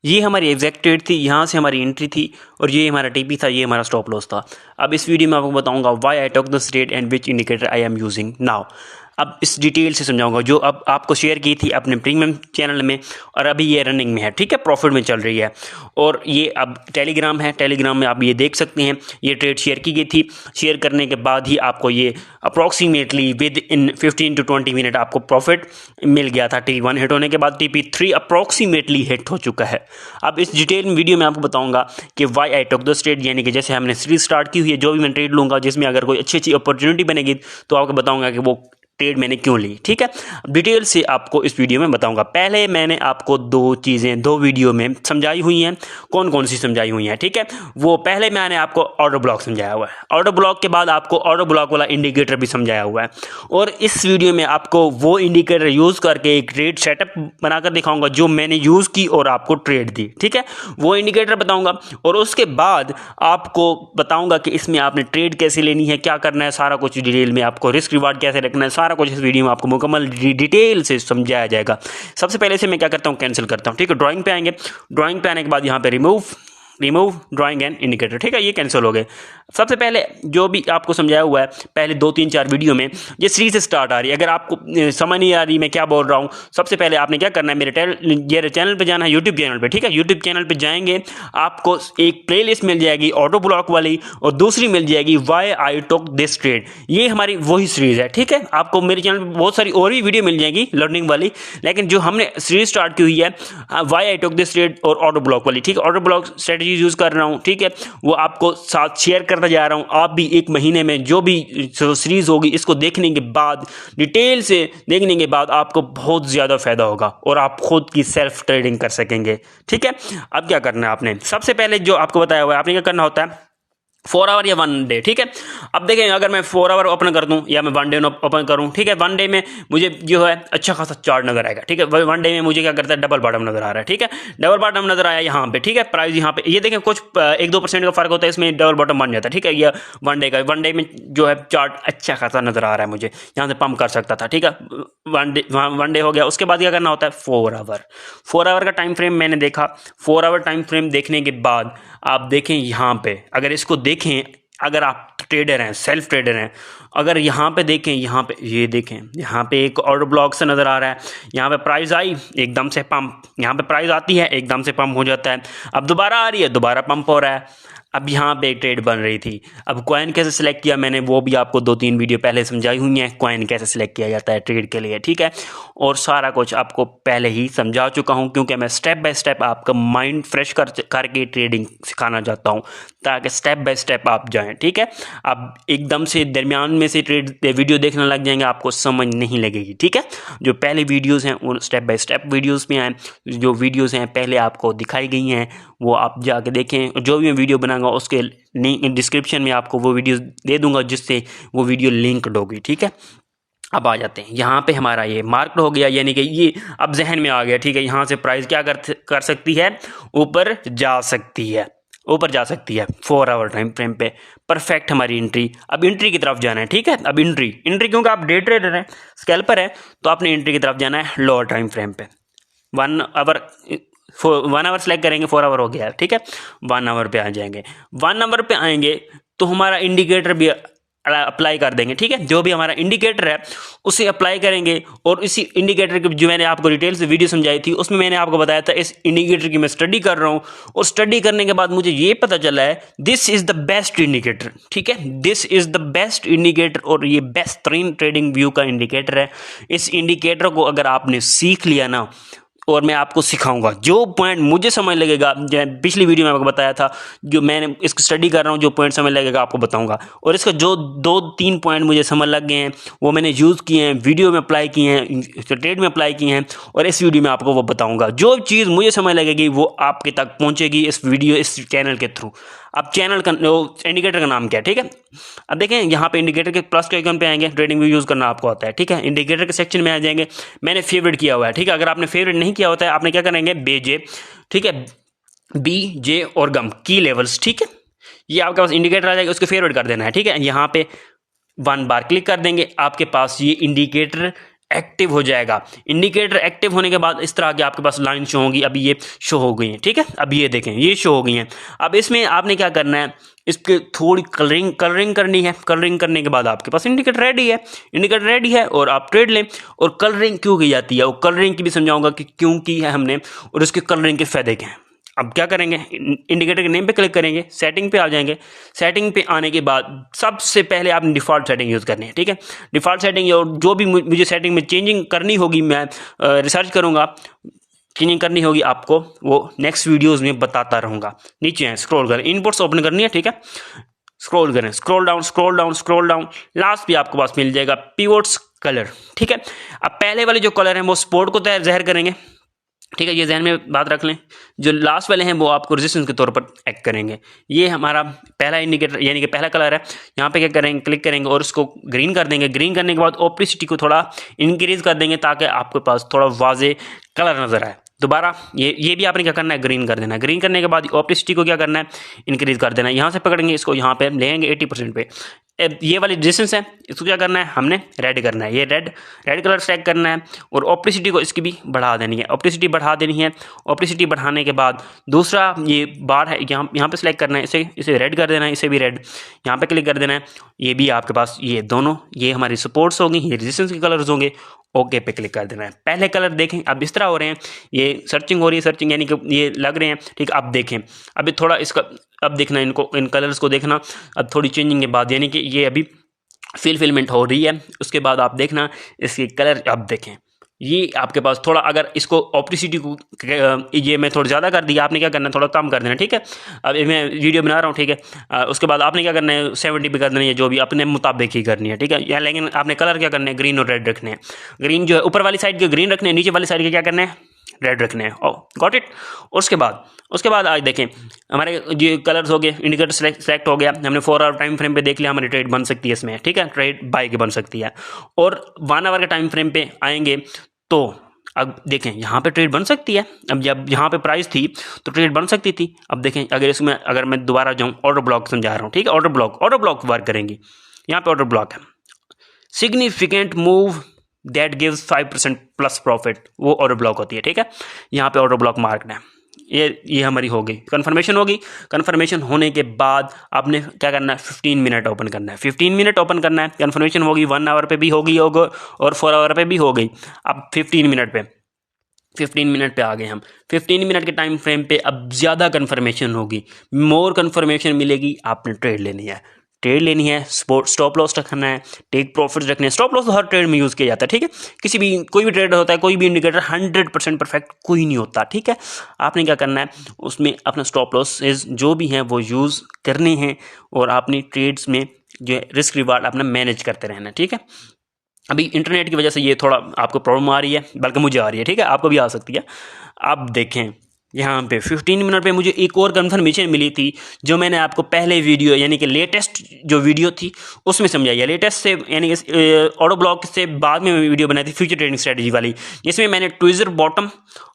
ये हमारी exact trade थी, यहाँ से हमारी एंट्री थी और ये हमारा टीपी था, ये हमारा स्टॉप लॉस था। अब इस वीडियो में आपको बताऊंगा why I talk this trade and which indicator I am using now. अब इस डिटेल से समझाऊंगा जो अब आपको शेयर की थी अपने प्रीमियम चैनल में और अभी ये रनिंग में है, ठीक है, प्रॉफिट में चल रही है। और ये अब टेलीग्राम है, टेलीग्राम में आप ये देख सकते हैं ये ट्रेड शेयर की गई थी। शेयर करने के बाद ही आपको ये approximately with in 15 to 20 minute आपको प्रॉफिट मिल गया था। T1 हिट होने के बाद TP3 अप्रॉक्सीमेटली हिट हो चुका है। अब इस डिटेल वीडियो में आपको बताऊंगा कि why I talk the trade, यानी कि जैसे हमने सीरीज स्टार्ट की हुई है, जो भी मैं ट्रेड लूँगा जिसमें अगर कोई अच्छी अपॉर्चुनिटी बनेगी तो आपको बताऊंगा कि वो ट्रेड मैंने क्यों ली, ठीक है। डिटेल से आपको इस वीडियो में बताऊंगा। पहले मैंने आपको दो वीडियो में समझाई हुई हैं, कौन कौन सी समझाई हुई हैं, ठीक है। वो पहले मैंने आपको ऑर्डर ब्लॉक समझाया हुआ है, ऑर्डर ब्लॉक के बाद आपको ऑर्डर ब्लॉक वाला इंडिकेटर भी समझाया हुआ है, और इस वीडियो में आपको वो इंडिकेटर यूज़ करके एक ट्रेड सेटअप बनाकर दिखाऊंगा जो मैंने यूज़ की और आपको ट्रेड दी, ठीक है। वो इंडिकेटर बताऊंगा और उसके बाद आपको बताऊंगा कि इसमें आपने ट्रेड कैसे लेनी है, क्या करना है, सारा कुछ डिटेल में आपको रिस्क रिवार्ड कैसे रखना है, सारा कुछ इस वीडियो में आपको मुकम्मल डिटेल से समझाया जाएगा। सबसे पहले से मैं क्या करता हूँ, कैंसिल करता हूँ, ठीक है। ड्राइंग पे आएंगे, ड्राइंग पे आने के बाद यहाँ पे रिमूव ड्राइंग एंड इंडिकेटर, ठीक है, ये कैंसिल हो गए। सबसे पहले जो भी आपको समझाया हुआ है पहले 2-3-4 वीडियो में, ये सीरीज से स्टार्ट आ रही है। अगर आपको समझ नहीं आ रही मैं क्या बोल रहा हूँ, सबसे पहले आपने क्या करना है, मेरे चैनल पे जाना है, यूट्यूब चैनल पे, ठीक है। यूट्यूब चैनल पे जाएंगे, आपको एक प्लेलिस्ट मिल जाएगी ऑटो ब्लॉक वाली और दूसरी मिल जाएगी why I talk this trade. ये हमारी वही सीरीज है, ठीक है। आपको मेरे चैनल पर बहुत सारी और भी वीडियो मिल जाएगी लर्निंग वाली, लेकिन जो हमने सीरीज स्टार्ट की हुई है why I talk this trade और ऑटो ब्लॉक वाली, ठीक है, ऑटो ब्लॉक स्ट्रेटजी यूज कर रहा हूं, ठीक है, वो आपको साथ शेयर करता जा रहा हूं। आप भी एक महीने में जो भी सीरीज होगी इसको देखने के बाद, डिटेल से देखने के बाद आपको बहुत ज्यादा फायदा होगा और आप खुद की सेल्फ ट्रेडिंग कर सकेंगे, ठीक है। अब क्या करना है आपने, सबसे पहले जो आपको बताया हुआ है आपने क्या करना होता है, 4 आवर या 1 डे, ठीक है। अब देखें अगर मैं 4 आवर ओपन कर दूं या मैं 1 डे ओपन करूं, ठीक है, 1 डे में मुझे जो है अच्छा खासा चार्ट नजर आएगा, ठीक है। 1 डे में मुझे क्या करता है, डबल बॉटम नजर आ रहा है, ठीक है, डबल बॉटम नजर आया यहाँ पे, ठीक है। प्राइस यहाँ पे ये देखें कुछ 1-2% का फर्क होता है, इसमें डबल बॉटम बन जाता है, ठीक है। ये 1 डे का, 1 डे में जो है चार्ट अच्छा खासा नजर आ रहा है, मुझे यहाँ से पंप कर सकता था, ठीक है। 1 डे हो गया। उसके बाद क्या करना होता है, 4 आवर का टाइम फ्रेम मैंने देखा। 4 आवर टाइम फ्रेम देखने के बाद आप देखें यहाँ पे, अगर इसको देखें, अगर आप ट्रेडर हैं, सेल्फ ट्रेडर हैं, अगर यहाँ पे देखें, यहाँ पे ये देखें, यहाँ पे एक ऑर्डर ब्लॉक से नज़र आ रहा है, यहाँ पे प्राइस आई एकदम से पंप, यहाँ पे प्राइस आती है एकदम से पंप हो जाता है, अब दोबारा आ रही है, दोबारा पंप हो रहा है। अब यहाँ पे ट्रेड बन रही थी। अब कॉइन कैसे सिलेक्ट किया मैंने, वो भी आपको 2-3 वीडियो पहले समझाई हुई हैं, कॉइन कैसे सिलेक्ट किया जाता है ट्रेड के लिए, ठीक है। और सारा कुछ आपको पहले ही समझा चुका हूँ, क्योंकि मैं स्टेप बाय स्टेप आपका माइंड फ्रेश करके ट्रेडिंग सिखाना चाहता हूँ, ताकि स्टेप बाय स्टेप आप जाएँ, ठीक है। अब एकदम से दरमियान में से ट्रेड वीडियो देखने लग जाएंगे, आपको समझ नहीं लगेगी, ठीक है। जो पहले वीडियोज़ हैं वो स्टेप बाय स्टेप वीडियोज़ में आए, जो वीडियोज़ हैं पहले आपको दिखाई गई हैं वो आप जाके देखें। जो भी मैं वीडियो बनाऊंगा उसके लिंक डिस्क्रिप्शन में आपको वो वीडियो दे दूंगा, जिससे वो वीडियो लिंक्ड होगी, ठीक है। अब आ जाते हैं यहाँ पे, हमारा ये मार्क्ड हो गया, यानी कि ये अब जहन में आ गया, ठीक है। यहाँ से प्राइस क्या कर सकती है, ऊपर जा सकती है, ऊपर जा सकती है 4 आवर टाइम फ्रेम पे। परफेक्ट हमारी एंट्री। अब एंट्री की तरफ जाना है, ठीक है। अब एंट्री क्योंकि आप डे ट्रेडर हैं, स्कैल्पर है, तो आपने एंट्री की तरफ जाना है लोअर टाइम फ्रेम पे। 1 आवर सेलेक्ट करेंगे, 4 आवर हो गया, ठीक है। 1 आवर पे आ जाएंगे, 1 आवर पे आएंगे तो हमारा इंडिकेटर भी अप्लाई कर देंगे, ठीक है। जो भी हमारा इंडिकेटर है उसे अप्लाई करेंगे, और इसी इंडिकेटर की जो मैंने आपको डिटेल से वीडियो समझाई थी उसमें मैंने आपको बताया था इस इंडिकेटर की मैं स्टडी कर रहा हूँ, और स्टडी करने के बाद मुझे ये पता चला है this is the best indicator, ठीक है। This is the best indicator, और ये बेहतरीन ट्रेडिंग व्यू का इंडिकेटर है। इस इंडिकेटर को अगर आपने सीख लिया ना, और मैं आपको सिखाऊंगा जो पॉइंट मुझे समझ लगेगा, जो पिछली वीडियो में आपको बताया था, जो मैंने इसको स्टडी कर रहा हूँ, जो पॉइंट समझ लगेगा आपको बताऊंगा। और इसका जो 2-3 पॉइंट मुझे समझ लग गए हैं वो मैंने यूज़ किए हैं, वीडियो में अप्लाई किए हैं, ट्रेड में अप्लाई किए हैं, और इस वीडियो में आपको वो बताऊंगा। जो चीज़ मुझे समझ लगेगी वो आपके तक पहुँचेगी इस वीडियो, इस चैनल के थ्रू। अब चैनल का इंडिकेटर का नाम क्या है, ठीक है। अब देखें यहाँ पे इंडिकेटर के प्लस के आइकन पे आएंगे, ट्रेडिंग व्यू यूज़ करना आपको आता है, ठीक है। इंडिकेटर के सेक्शन में आ जाएंगे, मैंने फेवरेट किया हुआ है, ठीक है। अगर आपने फेवरेट नहीं किया होता है, आपने क्या करेंगे, BJ, ठीक है, BJ और गम की लेवल्स, ठीक है। ये आपके पास इंडिकेटर आ जाएगा, उसको फेवरेट कर देना है, ठीक है। यहाँ पे 1 बार क्लिक कर देंगे, आपके पास ये इंडिकेटर एक्टिव हो जाएगा। इंडिकेटर एक्टिव होने के बाद इस तरह की आपके पास लाइन शो होगी। अभी ये शो हो गई है, ठीक है, अभी ये देखें ये शो हो गई हैं। अब इसमें आपने क्या करना है, इसके थोड़ी कलरिंग करनी है। कलरिंग करने के बाद आपके पास इंडिकेटर रेडी है। इंडिकेटर रेडी है और आप ट्रेड लें। और कलरिंग क्यों की जाती है, और कलरिंग की भी समझाऊंगा कि क्यों की है हमने, और उसके कलरिंग के फायदे क्या हैं। अब क्या करेंगे, इंडिकेटर के नेम पे क्लिक करेंगे, सेटिंग पे आ जाएंगे। सेटिंग पे आने के बाद सबसे पहले आपने डिफ़ॉल्ट सेटिंग यूज़ करनी है, ठीक है। डिफ़ॉल्ट सेटिंग, और जो भी मुझे सेटिंग में चेंजिंग करनी होगी मैं रिसर्च करूँगा, चेंजिंग करनी होगी आपको वो नेक्स्ट वीडियोज़ में बताता रहूँगा। नीचे हैं, स्क्रॉल करें, इनपुट्स ओपन करनी है, ठीक है। स्क्रॉल करें, scroll down scroll down scroll down, last भी आपके पास मिल जाएगा पिवोट्स कलर, ठीक है। अब पहले वाले जो कलर हैं वो सपोर्ट को ज़हर करेंगे, ठीक है, ये जहन में बात रख लें। जो लास्ट वाले हैं वो आपको रेजिस्टेंस के तौर पर एक्ट करेंगे। ये हमारा पहला इंडिकेटर यानी कि पहला कलर है। यहाँ पे क्या करेंगे, क्लिक करेंगे और उसको ग्रीन कर देंगे। ग्रीन करने के बाद ऑप्लिसिटी को थोड़ा इंक्रीज कर देंगे ताकि आपके पास थोड़ा वाजे कलर नजर आए। दोबारा ये भी आपने क्या करना है, ग्रीन कर देना है। ग्रीन करने के बाद ऑप्लिसिटी को क्या करना है, इंक्रीज कर देना है। यहाँ से पकड़ेंगे इसको, यहाँ पे लेंगे 80% पे। ये वाली डिस्टेंस है, इसको क्या करना है, हमने रेड करना है। ये रेड कलर सेलेक्ट करना है और ऑप्लिसिटी को इसकी भी बढ़ा देनी है। ऑप्लिसिटी बढ़ा देनी है। ऑप्लिसिटी बढ़ाने के बाद दूसरा ये बार है, यहाँ पे सेलेक्ट करना है, इसे रेड कर देना है, इसे भी रेड, यहाँ पे क्लिक कर देना है। ये भी आपके पास ये दोनों, ये हमारी सपोर्ट्स होंगी, ये रेजिस्टेंस के कलर्स होंगे। ओके पे क्लिक कर देना है। पहले कलर देखें अब इस तरह हो रहे हैं, ये सर्चिंग हो रही है, सर्चिंग यानी कि ये लग रहे हैं, ठीक। अब देखें, अभी थोड़ा इसका अब देखना, इनको इन कलर्स को देखना अब थोड़ी चेंजिंग के बाद, यानी कि ये अभी फिलफिलमेंट हो रही है। उसके बाद आप देखना इसके कलर, अब देखें ये आपके पास थोड़ा, अगर इसको ऑप्टिसिटी को ये मैं थोड़ा ज़्यादा कर दिया, आपने क्या करना है, थोड़ा कम कर देना, ठीक है। अब मैं वीडियो बना रहा हूँ, ठीक है। उसके बाद आपने क्या करना है, 70 पे कर देना है, जो भी अपने मुताबिक ही करनी है, ठीक है। या लेकिन आपने कलर क्या करना है, ग्रीन और रेड रखने हैं। ग्रीन जो है ऊपर वाली साइड के ग्रीन रखने हैं, नीचे वाली साइड के क्या करना है, रेड रखने हैं। ओ गॉट इट। उसके बाद आज देखें हमारे जो कलर्स हो गए, इंडिकेटर सेलेक्ट हो गया, हमने 4 आवर टाइम फ्रेम पे देख लिया, हमारी ट्रेड बन सकती है इसमें, ठीक है, ट्रेड बाय की बन सकती है। और 1 आवर के टाइम फ्रेम पे आएंगे तो अब देखें यहाँ पे ट्रेड बन सकती है। अब जब यहाँ पे प्राइस थी तो ट्रेड बन सकती थी। अब देखें अगर मैं दोबारा जाऊँ, ऑर्डर ब्लॉक समझा रहा हूँ, ठीक है। ऑर्डर ब्लॉक वर्क करेंगी। यहाँ पे ऑर्डर ब्लॉक है, significant move that gives 5% plus profit, वो ऑर्डर ब्लॉक होती है, ठीक है। यहाँ पे ऑर्डर ब्लॉक मार्क है। ये हमारी हो गई, कन्फर्मेशन होगी। कन्फर्मेशन होने के बाद आपने क्या करना है, 15 मिनट ओपन करना है। 15 मिनट ओपन करना है। कन्फर्मेशन होगी 1 आवर पे भी होगी और 4 आवर पे भी हो गई। अब 15 मिनट पे आ गए हम। 15 मिनट के टाइम फ्रेम पे अब ज़्यादा कन्फर्मेशन होगी, मोर कन्फर्मेशन मिलेगी। आपने ट्रेड लेनी है, स्टॉप लॉस रखना है, टेक प्रॉफिट रखने हैं। स्टॉप लॉस तो हर ट्रेड में यूज़ किया जाता है, ठीक है। कोई भी ट्रेड होता है, कोई भी इंडिकेटर 100% परफेक्ट कोई नहीं होता, ठीक है। आपने क्या करना है, उसमें अपना स्टॉप लॉस जो भी हैं वो यूज़ करने हैं और अपनी ट्रेड्स में जो है रिस्क रिवार्ड अपना मैनेज करते रहना, ठीक है। अभी इंटरनेट की वजह से ये थोड़ा आपको प्रॉब्लम आ रही है, बल्कि मुझे आ रही है, ठीक है, आपको भी आ सकती है। आप देखें यहाँ पे 15 मिनट पे मुझे एक और कन्फर्मेशन मिली थी, जो मैंने आपको पहले वीडियो यानी कि लेटेस्ट जो वीडियो थी उसमें समझाई है। लेटेस्ट से यानी कि ऑटो ब्लॉक से बाद में वीडियो बनाई थी फ्यूचर ट्रेडिंग स्ट्रेटजी वाली, जिसमें मैंने ट्विज़र बॉटम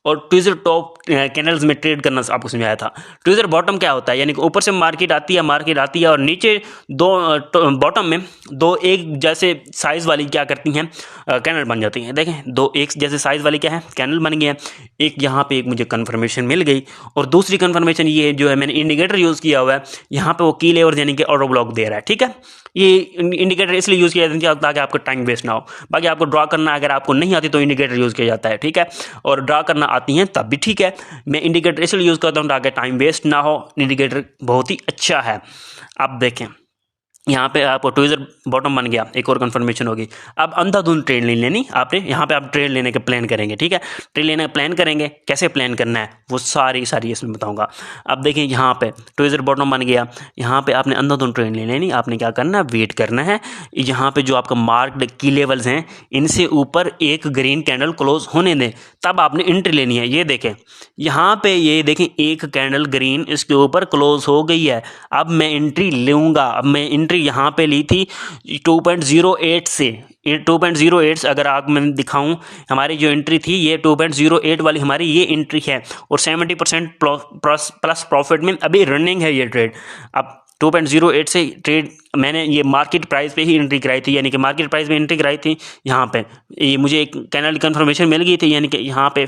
और ट्विज़र टॉप कैंडल्स में ट्रेड करना आपको समझाया था। ट्विज़र बॉटम क्या होता है, यानी कि ऊपर से मार्केट आती है और नीचे दो बॉटम में दो एक जैसे साइज़ वाली क्या करती हैं, कैंडल बन जाती हैं। देखें, दो एक जैसे साइज़ वाली क्या है, कैंडल बन गई है। एक यहाँ पे एक मुझे कन्फर्मेशन मिल गई, और दूसरी कन्फर्मेशन ये है, जो है मैंने इंडिकेटर यूज़ किया हुआ है, यहाँ पे वो की लेवर्स यानी कि ऑटो ब्लॉक दे रहा है, ठीक है। ये इंडिकेटर इसलिए यूज़ किया जाता है ताकि आपका टाइम वेस्ट ना हो। बाकी आपको ड्रा करना अगर आपको नहीं आती तो इंडिकेटर यूज़ किया जाता है, ठीक है। और ड्रा करना आती हैं तब भी ठीक है। मैं इंडिकेटर इसलिए यूज़ करता हूँ ताकि टाइम वेस्ट ना हो। इंडिकेटर बहुत ही अच्छा है। आप देखें यहाँ पे आपको ट्विज़र बॉटम बन गया, एक और कन्फर्मेशन होगी। अब अंधाधुंध ट्रेड नहीं लेनी आपने, यहाँ पे आप ट्रेड लेने का प्लान करेंगे, ठीक है। ट्रेड लेने का प्लान करेंगे, कैसे प्लान करना है वो सारी इसमें बताऊंगा। अब देखिए यहाँ पे ट्विज़र बॉटम बन गया, यहाँ पे आपने अंधाधुंध ट्रेड नहीं लेनी। आपने क्या करना है, वेट करना है। यहाँ पे जो आपका मार्क्ड की लेवल्स हैं, इनसे ऊपर एक ग्रीन कैंडल क्लोज होने दें, तब आपने एंट्री लेनी है। ये देखें यहाँ पे, ये देखें एक कैंडल ग्रीन इसके ऊपर क्लोज हो गई है। अब मैं एंट्री लूँगा। अब मैं एंट्री यहाँ पे ली थी 2.08 से। 2.08 से अगर आप मैं दिखाऊं, हमारी जो एंट्री थी ये 2.08 वाली हमारी ये एंट्री है, और 70% प्लस प्रॉफिट में अभी रनिंग है ये ट्रेड। अब 2.08 से ट्रेड मैंने ये मार्केट प्राइस पे ही एंट्री कराई थी, यानी कि मार्केट प्राइस पे एंट्री कराई थी। यहाँ पे ये मुझे एक कैंडल कंफर्मेशन मिल गई थी, यानी कि यहाँ पे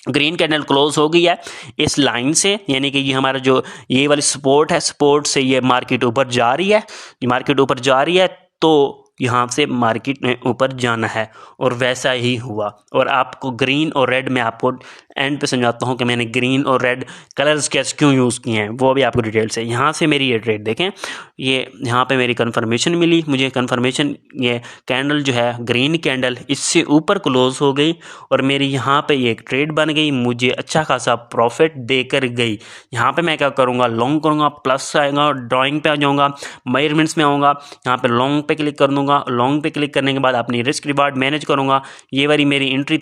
ग्रीन कैंडल क्लोज हो गई है इस लाइन से, यानी कि ये हमारा जो ये वाली सपोर्ट है, सपोर्ट से ये मार्केट ऊपर जा रही है, ये मार्केट ऊपर जा रही है, तो यहाँ से मार्केट में ऊपर जाना है, और वैसा ही हुआ। और आपको ग्रीन और रेड में आपको एंड पे समझाता हूँ कि मैंने ग्रीन और रेड कलर्स कैसे क्यों यूज़ किए हैं, वो भी आपको डिटेल से। यहाँ से मेरी ये ट्रेड देखें, ये यहाँ पे मेरी कंफर्मेशन मिली, मुझे कंफर्मेशन ये कैंडल जो है ग्रीन कैंडल इससे ऊपर क्लोज हो गई, और मेरी यहाँ पे ये ट्रेड बन गई, मुझे अच्छा खासा प्रॉफिट देकर गई। यहाँ पे मैं क्या करूँगा, लॉन्ग करूँगा, प्लस आएगा, ड्राइंग पे आ जाऊँगा, मेजरमेंट्स में आऊँगा, यहाँ पे लॉन्ग पे क्लिक कर दूँगा, लॉन्ग पे क्लिक करने के बाद अपनी रिस्क रिवार्ड मैनेज करूँगा। ये वाली मेरी एंट्री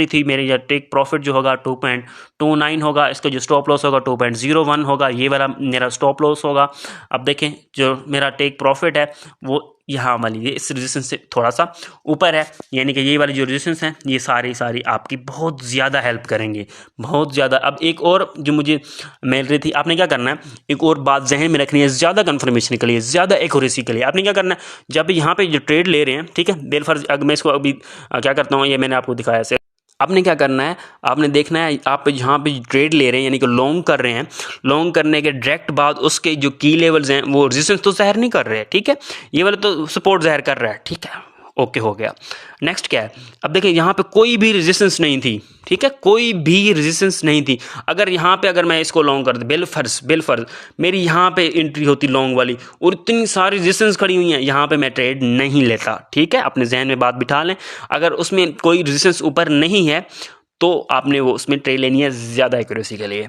थी मेरी, या टेक प्रॉफिट जो होगा 2.29 होगा, इसका जो स्टॉप लॉस होगा 2.01 होगा, ये वाला मेरा स्टॉप लॉस होगा। अब देखें जो मेरा टेक प्रॉफिट है वो यहाँ वाली ये इस रेजिस्टेंस से थोड़ा सा ऊपर है, यानी कि ये वाली जो रेजिस्टेंस है ये सारी आपकी बहुत ज़्यादा हेल्प करेंगे, बहुत ज़्यादा। अब एक और जो मुझे मिल रही थी, आपने क्या करना है, एक और बात जहन में रखनी है, ज़्यादा कंफर्मेशन के लिए, ज़्यादा एक्यूरेसी के लिए आपने क्या करना है, जब यहाँ पे जो ट्रेड ले रहे हैं, ठीक है, बेलफर्ज, अगर मैं इसको अभी क्या करता हूँ, ये मैंने आपको दिखाया ऐसे, आपने क्या करना है, आपने देखना है आप जहाँ पे ट्रेड ले रहे हैं, यानी कि लॉन्ग कर रहे हैं, लॉन्ग करने के डायरेक्ट बाद उसके जो की लेवल्स हैं वो रेजिस्टेंस तो ज़ाहिर नहीं कर रहे हैं, ठीक है, ये वाला तो सपोर्ट ज़ाहिर कर रहा है, ठीक है, ओके हो गया। नेक्स्ट क्या है, अब देखिए यहाँ पे कोई भी रेजिस्टेंस नहीं थी, ठीक है, कोई भी रेजिस्टेंस नहीं थी। अगर यहाँ पे अगर मैं इसको लॉन्ग कर दूँ, बिलफर्ज मेरी यहाँ पे एंट्री होती लॉन्ग वाली, और इतनी सारी रेजिस्टेंस खड़ी हुई हैं, यहाँ पे मैं ट्रेड नहीं लेता, ठीक है, अपने जहन में बात बिठा लें। अगर उसमें कोई रेजिस्टेंस ऊपर नहीं है तो आपने वो उसमें ट्रेड लेनी है ज़्यादा एक्यूरेसी के लिए।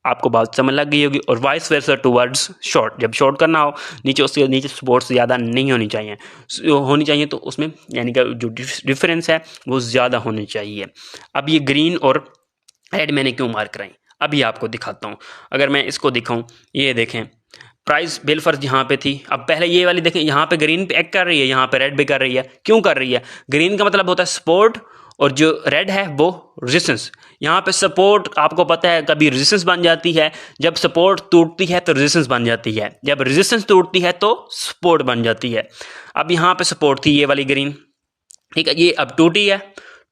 आपको बात समझ लग गई होगी। और वाइस वर्सा टूवर्ड्स शॉर्ट, जब शॉर्ट करना हो नीचे उसके नीचे सपोर्ट ज़्यादा नहीं होनी चाहिए, तो उसमें यानी कि जो डिफरेंस है वो ज़्यादा होनी चाहिए। अब ये ग्रीन और रेड मैंने क्यों मार्क कराई, अभी आपको दिखाता हूँ। अगर मैं इसको दिखाऊँ, ये देखें प्राइस बिलफर्ज यहाँ पे थी, अब पहले ये वाली देखें, यहाँ पे ग्रीन पे एक्ट कर रही है, यहाँ पे रेड भी कर रही है। क्यों कर रही है, ग्रीन का मतलब होता है सपोर्ट, और जो रेड है वो रेजिस्टेंस। यहाँ पे सपोर्ट आपको पता है कभी रेजिस्टेंस बन जाती है, जब सपोर्ट टूटती है तो रेजिस्टेंस बन जाती है, जब रेजिस्टेंस टूटती है तो सपोर्ट बन जाती है। अब यहाँ पे सपोर्ट थी ये वाली ग्रीन, ठीक है, ये अब टूटी है,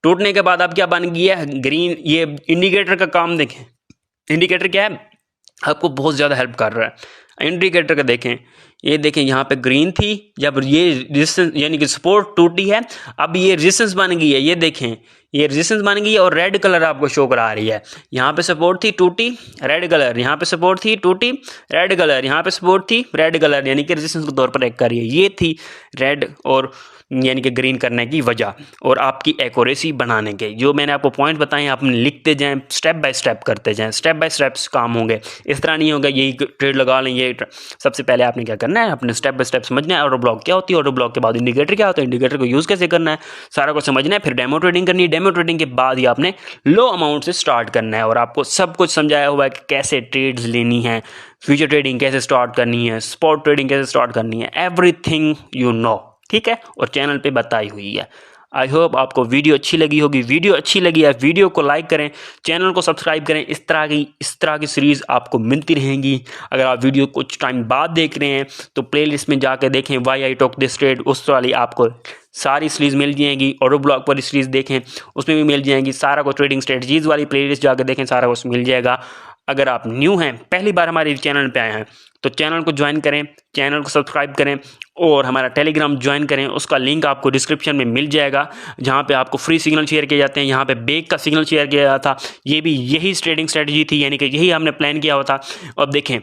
टूटने के बाद अब क्या बन गई है ग्रीन। ये इंडिकेटर का काम देखें, इंडिकेटर क्या है, आपको बहुत ज़्यादा हेल्प कर रहा है। इंडिकेटर का देखें, ये देखें यहाँ पे ग्रीन थी, जब ये रेजिस्टेंस यानी कि सपोर्ट टूटी है, अब ये रेजिस्टेंस बन गई है, ये देखें ये रेजिस्टेंस बन गई है, और रेड कलर आपको शो करा रही है। यहाँ पे सपोर्ट थी, टूटी, रेड कलर, यहाँ पे सपोर्ट थी, टूटी, रेड कलर, यहाँ पे सपोर्ट थी, रेड कलर, यानी कि रेजिस्टेंस के तौर पर एक्ट कर रही है। ये थी रेड और यानी कि ग्रीन करने की वजह, और आपकी एक्यूरेसी बनाने के जो मैंने आपको पॉइंट बताए, आप लिखते जाएं, स्टेप बाय स्टेप करते जाएं, स्टेप बाय स्टेप्स काम होंगे। इस तरह नहीं होगा यही ट्रेड लगा लें, ये सबसे पहले आपने क्या करना है, अपने स्टेप बाय स्टेप समझना है। ऑर्डर ब्लॉक क्या होती है, ऑर्डर ब्लॉक के बाद इंडिकेटर क्या होता है, इंडिकेटर को यूज़ कैसे करना है, सारा कुछ समझना है। फिर डेमो ट्रेडिंग करनी है, डेमो ट्रेडिंग के बाद ही आपने लो अमाउंट से स्टार्ट करना है, और आपको सब कुछ समझाया हुआ है कि कैसे ट्रेड्स लेनी है, फ्यूचर ट्रेडिंग कैसे स्टार्ट करनी है, स्पॉट ट्रेडिंग कैसे स्टार्ट करनी है, एवरीथिंग यू नो, ठीक है, और चैनल पे बताई हुई है। आई होप आपको वीडियो अच्छी लगी होगी। वीडियो अच्छी लगी है, वीडियो को लाइक करें, चैनल को सब्सक्राइब करें। इस तरह की सीरीज़ आपको मिलती रहेंगी। अगर आप वीडियो कुछ टाइम बाद देख रहे हैं तो प्लेलिस्ट में जाकर देखें, why I talk this trade, उस वाली आपको सारी सीरीज़ मिल जाएंगी। ऑटो ब्लॉक वाली सीरीज़ देखें, उसमें भी मिल जाएंगी। सारा को ट्रेडिंग स्ट्रेटजीज़ वाली प्लेलिस्ट जाकर देखें, सारा कुछ मिल जाएगा। अगर आप न्यू हैं, पहली बार हमारे चैनल पे आए हैं, तो चैनल को ज्वाइन करें, चैनल को सब्सक्राइब करें, और हमारा टेलीग्राम ज्वाइन करें। उसका लिंक आपको डिस्क्रिप्शन में मिल जाएगा, जहाँ पे आपको फ्री सिग्नल शेयर किए जाते हैं। यहाँ पे बेक का सिग्नल शेयर किया जाता था, ये भी यही ट्रेडिंग स्ट्रेटजी थी, यानी कि यही हमने प्लान किया हुआ था। अब देखें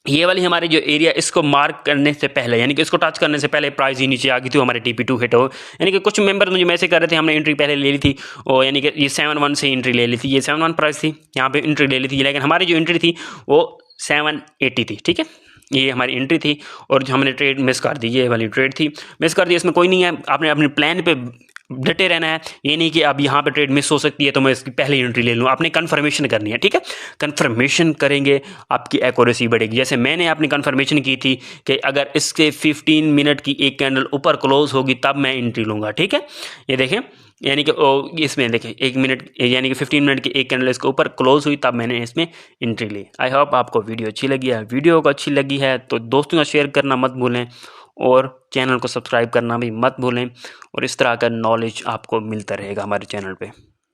ये वाली हमारी जो एरिया, इसको मार्क करने से पहले, यानी कि इसको टच करने से पहले प्राइस ही नीचे आ गई थी, हमारे TP2 हिट हो। यानी कि कुछ मेंबर मुझे मैसेज कर रहे थे, हमने एंट्री पहले ले ली थी, और यानी कि ये 7-1 से एंट्री ले ली थी, ये 7-1 प्राइस थी, यहाँ पे एंट्री ले ली थी, लेकिन हमारी जो एंट्री थी वो 780 थी, ठीक है, ये हमारी एंट्री थी। और जो हमने ट्रेड मिस कर दी, ये वाली ट्रेड थी, मिस कर दी, इसमें कोई नहीं है। आपने अपने प्लान पे डटे रहना है। ये नहीं कि अब यहाँ पे ट्रेड मिस हो सकती है तो मैं इसकी पहले एंट्री ले लूँ, आपने कन्फर्मेशन करनी है, ठीक है। कन्फर्मेशन करेंगे आपकी एक्यूरेसी बढ़ेगी। जैसे मैंने अपनी कन्फर्मेशन की थी कि अगर इसके 15 मिनट की एक कैंडल ऊपर क्लोज होगी तब मैं एंट्री लूँगा, ठीक है। ये देखें, यानी कि इसमें देखें 1 मिनट यानी कि 15 मिनट की एक कैंडल इसके ऊपर क्लोज हुई तब मैंने इसमें एंट्री ली। आई होप आपको वीडियो अच्छी लगी है। वीडियो को अच्छी लगी है तो दोस्तों का शेयर करना मत भूलें और चैनल को सब्सक्राइब करना भी मत भूलें, और इस तरह का नॉलेज आपको मिलता रहेगा हमारे चैनल पे।